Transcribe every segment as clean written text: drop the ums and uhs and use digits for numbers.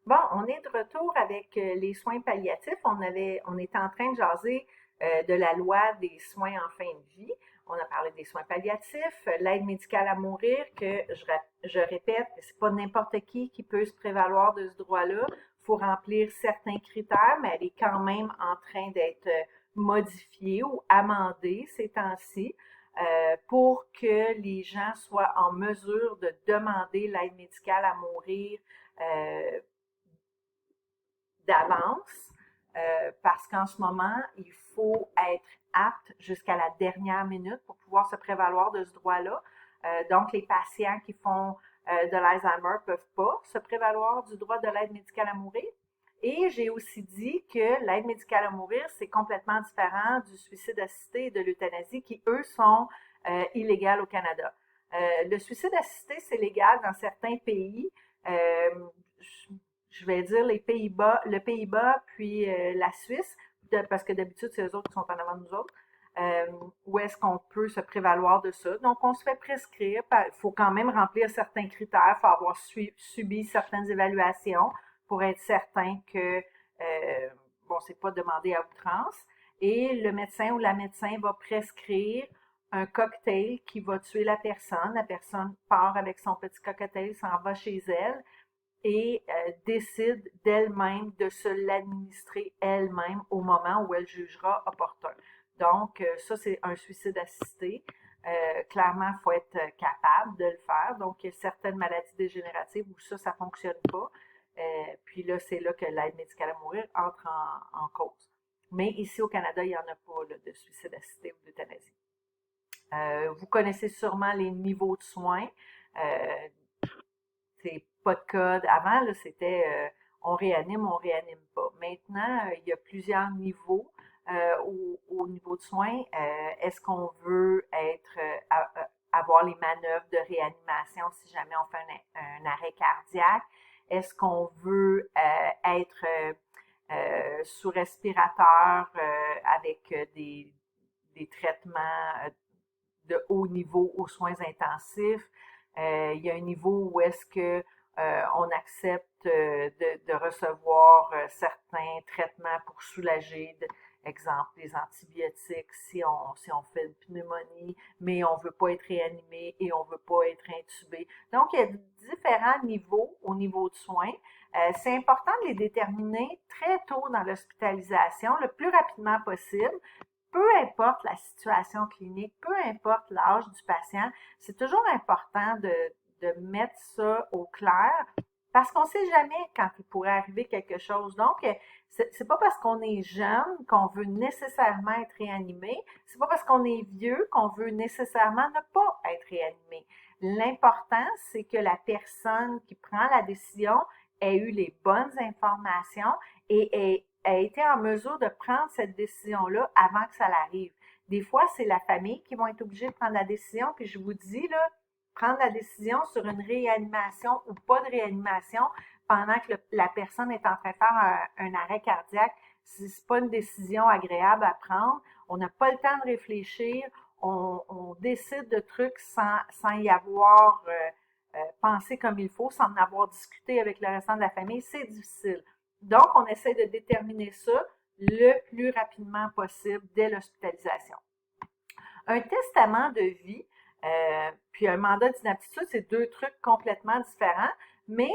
Bon, on est de retour avec les soins palliatifs. On était en train de jaser de la loi des soins en fin de vie. On a parlé des soins palliatifs, l'aide médicale à mourir, que je répète, c'est pas n'importe qui peut se prévaloir de ce droit-là. Il faut remplir certains critères, mais elle est quand même en train d'être modifiée ou amendée ces temps-ci pour que les gens soient en mesure de demander l'aide médicale à mourir euh, d'avance parce qu'en ce moment, il faut être apte jusqu'à la dernière minute pour pouvoir se prévaloir de ce droit-là. Donc, les patients qui font de l'Alzheimer ne peuvent pas se prévaloir du droit de l'aide médicale à mourir. Et j'ai aussi dit que l'aide médicale à mourir, c'est complètement différent du suicide assisté et de l'euthanasie qui, eux, sont illégales au Canada. Le suicide assisté, c'est légal dans certains pays. Euh, je vais dire les Pays-Bas, le Pays-Bas, puis la Suisse, parce que d'habitude, c'est eux autres qui sont en avant de nous autres. Où est-ce qu'on peut se prévaloir de ça? Donc, on se fait prescrire. Il faut quand même remplir certains critères. Il faut avoir subi certaines évaluations pour être certain que, bon, c'est pas demandé à outrance. Et le médecin ou la médecin va prescrire un cocktail qui va tuer la personne. La personne part avec son petit cocktail, s'en va chez elle et décide d'elle-même de se l'administrer elle-même au moment où elle jugera opportun. Donc, ça, c'est un suicide assisté. Clairement, il faut être capable de le faire. Donc, il y a certaines maladies dégénératives où ça ne fonctionne pas. Puis là, c'est là que l'aide médicale à mourir entre en cause. Mais ici au Canada, il n'y en a pas là, de suicide assisté ou d'euthanasie. Vous connaissez sûrement les niveaux de soins. Euh, c'est pas de code. Avant, là, c'était on réanime pas. Maintenant, il y a plusieurs niveaux au niveau de soins. Est-ce qu'on veut être avoir les manœuvres de réanimation si jamais on fait un arrêt cardiaque? Est-ce qu'on veut être sous respirateur avec des traitements de haut niveau aux soins intensifs? Il y a un niveau où est-ce que on accepte de recevoir certains traitements pour soulager, exemple les antibiotiques si on fait une pneumonie, mais on veut pas être réanimé et on veut pas être intubé. Donc, il y a différents niveaux au niveau de soins. C'est important de les déterminer très tôt dans l'hospitalisation, le plus rapidement possible. Peu importe la situation clinique, peu importe l'âge du patient, c'est toujours important de mettre ça au clair parce qu'on ne sait jamais quand il pourrait arriver quelque chose. Donc, c'est pas parce qu'on est jeune qu'on veut nécessairement être réanimé. C'est pas parce qu'on est vieux qu'on veut nécessairement ne pas être réanimé. L'important, c'est que la personne qui prend la décision ait eu les bonnes informations et ait été en mesure de prendre cette décision-là avant que ça l'arrive. Des fois, c'est la famille qui vont être obligés de prendre la décision, puis je vous dis, là, prendre la décision sur une réanimation ou pas de réanimation pendant que la personne est en train de faire un arrêt cardiaque, c'est pas une décision agréable à prendre. On n'a pas le temps de réfléchir. On décide de trucs sans y avoir pensé comme il faut, sans en avoir discuté avec le restant de la famille. C'est difficile. Donc, on essaie de déterminer ça le plus rapidement possible dès l'hospitalisation. Un testament de vie, puis un mandat d'inaptitude, c'est deux trucs complètement différents, mais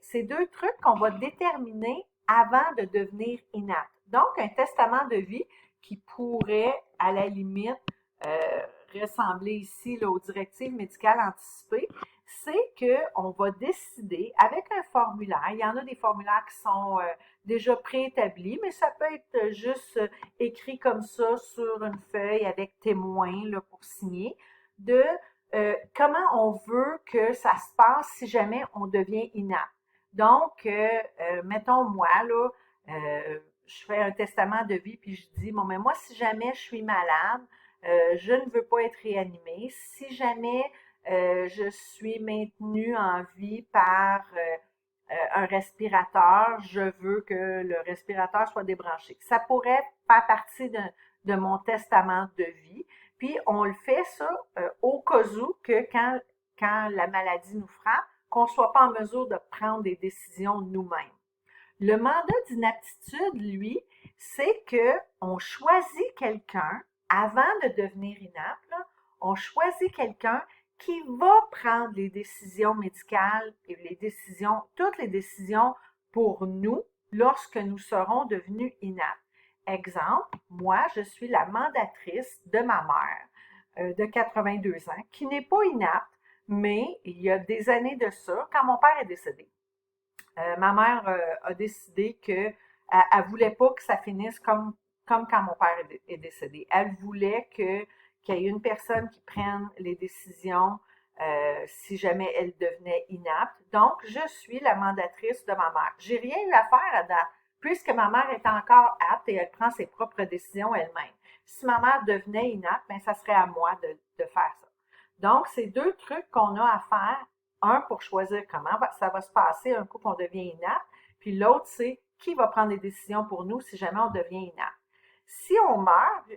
c'est deux trucs qu'on va déterminer avant de devenir inapte. Donc, un testament de vie qui pourrait, à la limite, ressembler ici là, aux directives médicales anticipées, c'est qu'on va décider avec un formulaire. Il y en a des formulaires qui sont déjà préétablis, mais ça peut être juste écrit comme ça sur une feuille avec témoin là, pour signer, de comment on veut que ça se passe si jamais on devient inapte. Donc, mettons moi, là, je fais un testament de vie, puis je dis, bon, mais moi, si jamais je suis malade, je ne veux pas être réanimée. Si jamais je suis maintenue en vie par un respirateur, je veux que le respirateur soit débranché. Ça pourrait faire partie de mon testament de vie. Puis on le fait ça au cas où que quand la maladie nous frappe, qu'on ne soit pas en mesure de prendre des décisions nous-mêmes. Le mandat d'inaptitude, lui, c'est que on choisit quelqu'un avant de devenir inapte, là, on choisit quelqu'un qui va prendre les décisions médicales et toutes les décisions pour nous lorsque nous serons devenus inaptes. Exemple, moi, je suis la mandatrice de ma mère de 82 ans, qui n'est pas inapte, mais il y a des années de ça, quand mon père est décédé, ma mère a décidé que elle voulait pas que ça finisse comme quand mon père est décédé. Elle voulait qu'il y ait une personne qui prenne les décisions si jamais elle devenait inapte. Donc, je suis la mandatrice de ma mère. J'ai rien eu à faire à date, puisque ma mère est encore apte et elle prend ses propres décisions elle-même. Si ma mère devenait inapte, ben, ça serait à moi de faire ça. Donc, c'est deux trucs qu'on a à faire. Un, pour choisir comment ça va se passer un coup qu'on devient inapte, puis l'autre, c'est qui va prendre les décisions pour nous si jamais on devient inapte. Si on meurt,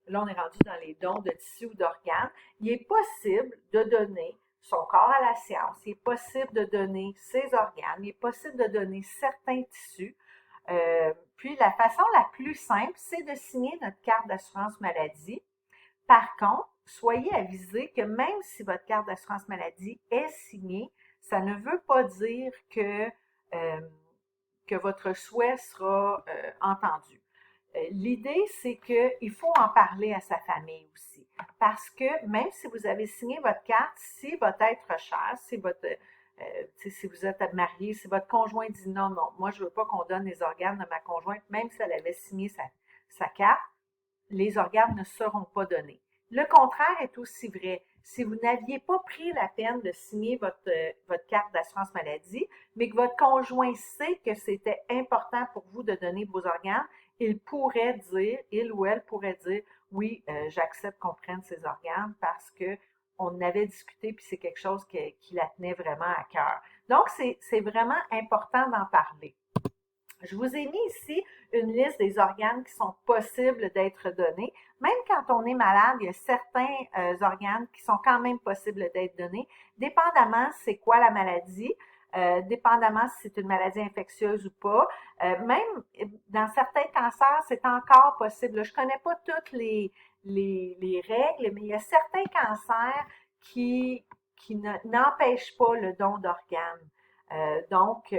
là on est rendu dans les dons de tissus ou d'organes, il est possible de donner son corps à la science, il est possible de donner ses organes, il est possible de donner certains tissus. Puis la façon la plus simple, c'est de signer notre carte d'assurance maladie. Par contre, soyez avisés que même si votre carte d'assurance maladie est signée, ça ne veut pas dire euh, que votre souhait sera entendu. L'idée, c'est qu'il faut en parler à sa famille aussi. Parce que même si vous avez signé votre carte, si votre être cher, si vous êtes marié, si votre conjoint dit non, non, moi je veux pas qu'on donne les organes de ma conjointe, même si elle avait signé sa carte, les organes ne seront pas donnés. Le contraire est aussi vrai. Si vous n'aviez pas pris la peine de signer votre carte d'assurance maladie, mais que votre conjoint sait que c'était important pour vous de donner vos organes, il ou elle pourrait dire, oui, j'accepte qu'on prenne ces organes parce que on avait discuté puis c'est quelque chose qui la tenait vraiment à cœur. Donc, c'est vraiment important d'en parler. Je vous ai mis ici une liste des organes qui sont possibles d'être donnés. Même quand on est malade, il y a certains organes qui sont quand même possibles d'être donnés, dépendamment c'est quoi la maladie, dépendamment si c'est une maladie infectieuse ou pas. Même dans certains cancers, c'est encore possible. Je connais pas toutes les règles, mais il y a certains cancers qui n'empêchent pas le don d'organes. Donc,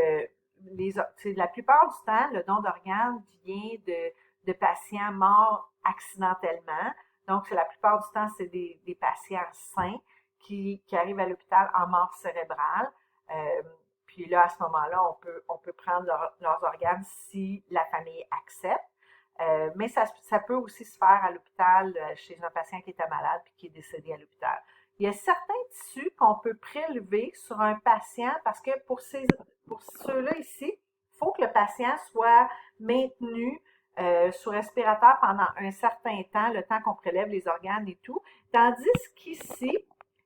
la plupart du temps, le don d'organes vient de patients morts accidentellement. Donc, la plupart du temps, c'est des patients sains qui arrivent à l'hôpital en mort cérébrale. Puis là, à ce moment-là, on peut prendre leurs organes si la famille accepte. Mais ça peut aussi se faire à l'hôpital chez un patient qui était malade puis qui est décédé à l'hôpital. Il y a certains tissus qu'on peut prélever sur un patient parce que pour ceux-là ici, il faut que le patient soit maintenu sous respirateur pendant un certain temps, le temps qu'on prélève les organes et tout. Tandis qu'ici,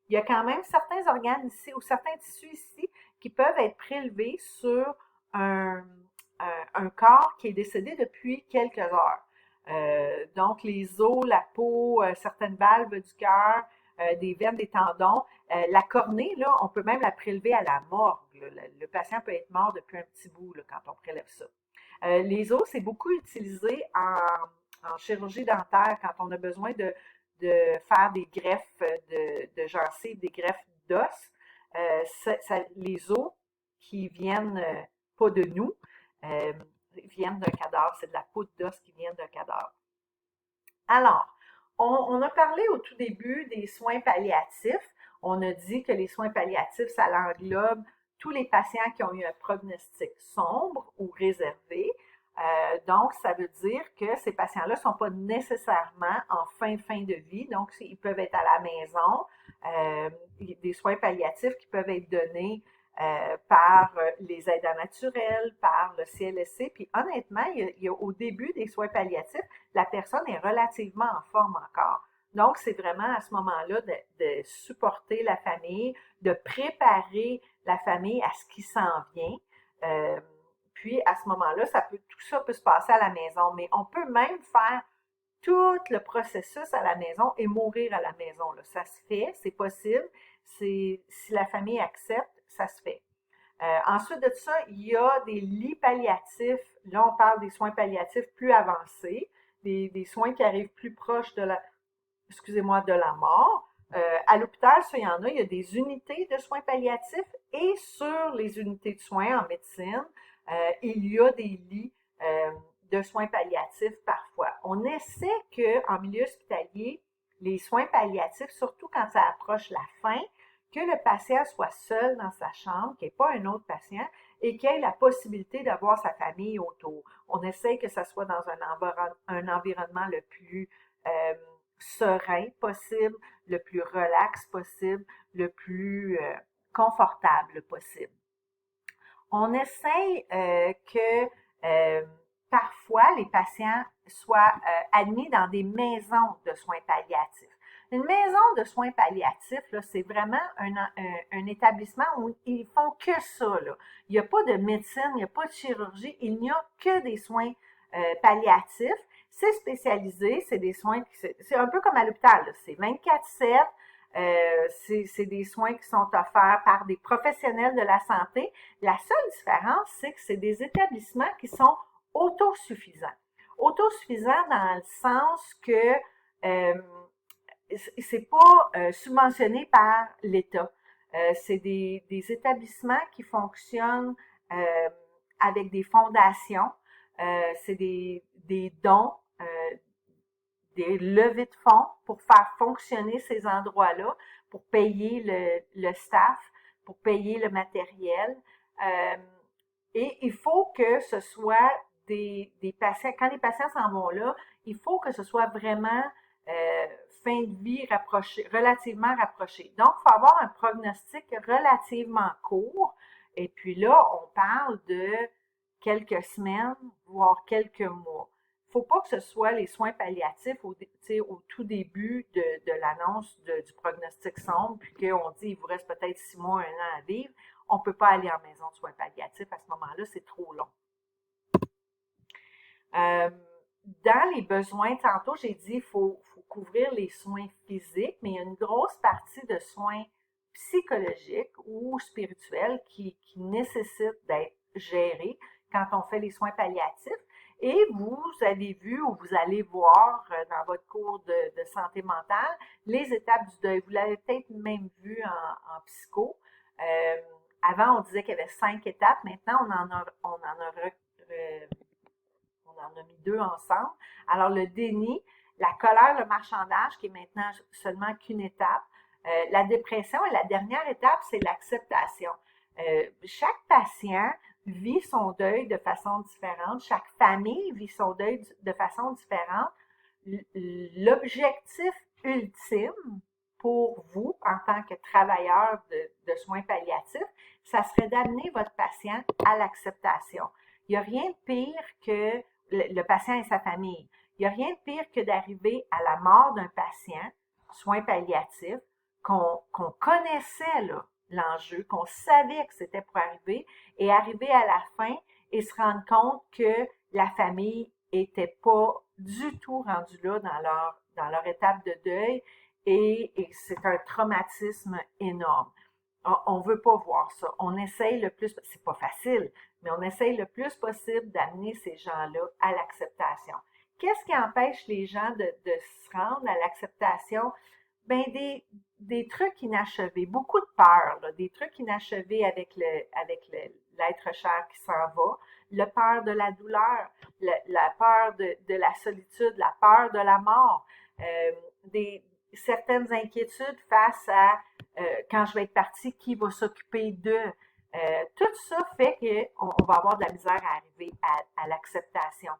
il y a quand même certains organes ici ou certains tissus ici qui peuvent être prélevés sur un, un corps qui est décédé depuis quelques heures. Donc, les os, la peau, certaines valves du cœur, des veines, des tendons. La cornée, là, on peut même la prélever à la morgue. Le patient peut être mort depuis un petit bout là, quand on prélève ça. Les os, c'est beaucoup utilisé en chirurgie dentaire quand on a besoin de faire des greffes de gencives, des greffes d'os. Les os qui viennent pas de nous, euh, viennent d'un cadavre. C'est de la poudre d'os qui vient d'un cadavre. Alors, on a parlé au tout début des soins palliatifs. On a dit que les soins palliatifs, ça englobe tous les patients qui ont eu un prognostic sombre ou réservé. Donc, ça veut dire que ces patients-là ne sont pas nécessairement en fin de vie. Donc, ils peuvent être à la maison. Des soins palliatifs qui peuvent être donnés par les aidants naturels, par le CLSC. Puis honnêtement, au début des soins palliatifs, la personne est relativement en forme encore. Donc, c'est vraiment à ce moment-là de supporter la famille, de préparer la famille à ce qui s'en vient. Puis, à ce moment-là, tout ça peut se passer à la maison, mais on peut même faire tout le processus à la maison et mourir à la maison. Là. Ça se fait, c'est possible. Si la famille accepte, ça se fait. Ensuite de ça, il y a des lits palliatifs. Là, on parle des soins palliatifs plus avancés, des soins qui arrivent plus proches de la mort. À l'hôpital, ça, il y en a. Il y a des unités de soins palliatifs et sur les unités de soins en médecine, il y a des lits de soins palliatifs parfois. On essaie qu'en milieu hospitalier, les soins palliatifs, surtout quand ça approche la fin, que le patient soit seul dans sa chambre, qu'il n'y ait pas un autre patient et qu'il ait la possibilité d'avoir sa famille autour. On essaie que ça soit dans un environnement le plus serein possible, le plus relax possible, le plus confortable possible. On essaye que parfois les patients soient admis dans des maisons de soins palliatifs. Une maison de soins palliatifs, là, c'est vraiment un établissement où ils font que ça, là. Il n'y a pas de médecine, il n'y a pas de chirurgie, il n'y a que des soins palliatifs. C'est spécialisé, c'est des soins, c'est un peu comme à l'hôpital, c'est 24/7, c'est des soins qui sont offerts par des professionnels de la santé. La seule différence, c'est que c'est des établissements qui sont autosuffisants. Autosuffisants dans le sens que c'est pas subventionné par l'État. C'est des établissements qui fonctionnent avec des fondations. C'est des dons, des levées de fonds pour faire fonctionner ces endroits-là, pour payer le staff, pour payer le matériel. Et il faut que ce soit des patients, quand les patients s'en vont là, il faut que ce soit vraiment fin de vie relativement rapprochée. Donc, il faut avoir un prognostic relativement court. Et puis là, on parle de quelques semaines, voire quelques mois. Il ne faut pas que ce soit les soins palliatifs au tout début de l'annonce du prognostic sombre, puis qu'on dit il vous reste peut-être 6 mois, 1 an à vivre. On ne peut pas aller en maison de soins palliatifs à ce moment-là, c'est trop long. Dans les besoins, tantôt, j'ai dit qu'il faut couvrir les soins physiques, mais il y a une grosse partie de soins psychologiques ou spirituels qui nécessitent d'être gérés quand on fait les soins palliatifs. Et vous avez vu ou vous allez voir dans votre cours de santé mentale les étapes du deuil. Vous l'avez peut-être même vu en psycho. Avant, on disait qu'il y avait 5 étapes. Maintenant, on en a mis 2 ensemble. Alors, le déni, la colère, le marchandage, qui est maintenant seulement qu'une étape. La dépression et la dernière étape, c'est l'acceptation. Chaque patient vit son deuil de façon différente. Chaque famille vit son deuil de façon différente. L'objectif ultime pour vous, en tant que travailleur de soins palliatifs, ça serait d'amener votre patient à l'acceptation. Il n'y a rien de pire que le patient et sa famille. Il n'y a rien de pire que d'arriver à la mort d'un patient, soins palliatifs, qu'on connaissait là, l'enjeu, qu'on savait que c'était pour arriver, et arriver à la fin et se rendre compte que la famille était pas du tout rendue là dans leur étape de deuil, et c'est un traumatisme énorme. On veut pas voir ça. On essaye le plus, c'est pas facile, mais on essaye le plus possible d'amener ces gens-là à l'acceptation. Qu'est-ce qui empêche les gens de se rendre à l'acceptation? Ben, des trucs inachevés, beaucoup de peur, là, des trucs inachevés avec l'être cher qui s'en va, la peur de la douleur, la peur de la solitude, la peur de la mort, certaines inquiétudes face à quand je vais être partie, qui va s'occuper d'eux. Tout ça fait qu'on va avoir de la misère à arriver à l'acceptation.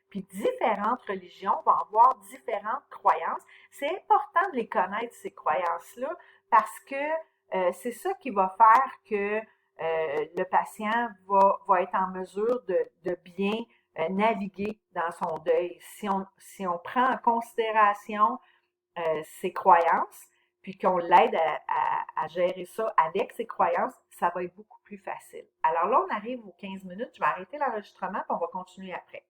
Puis différentes religions vont avoir différentes croyances. C'est important de les connaître, ces croyances-là, parce que c'est ça qui va faire que le patient va être en mesure de bien naviguer dans son deuil. Si on prend en considération ses croyances, puis qu'on l'aide à gérer ça avec ses croyances, ça va être beaucoup plus facile. Alors là, on arrive aux 15 minutes. Je vais arrêter l'enregistrement, puis on va continuer après.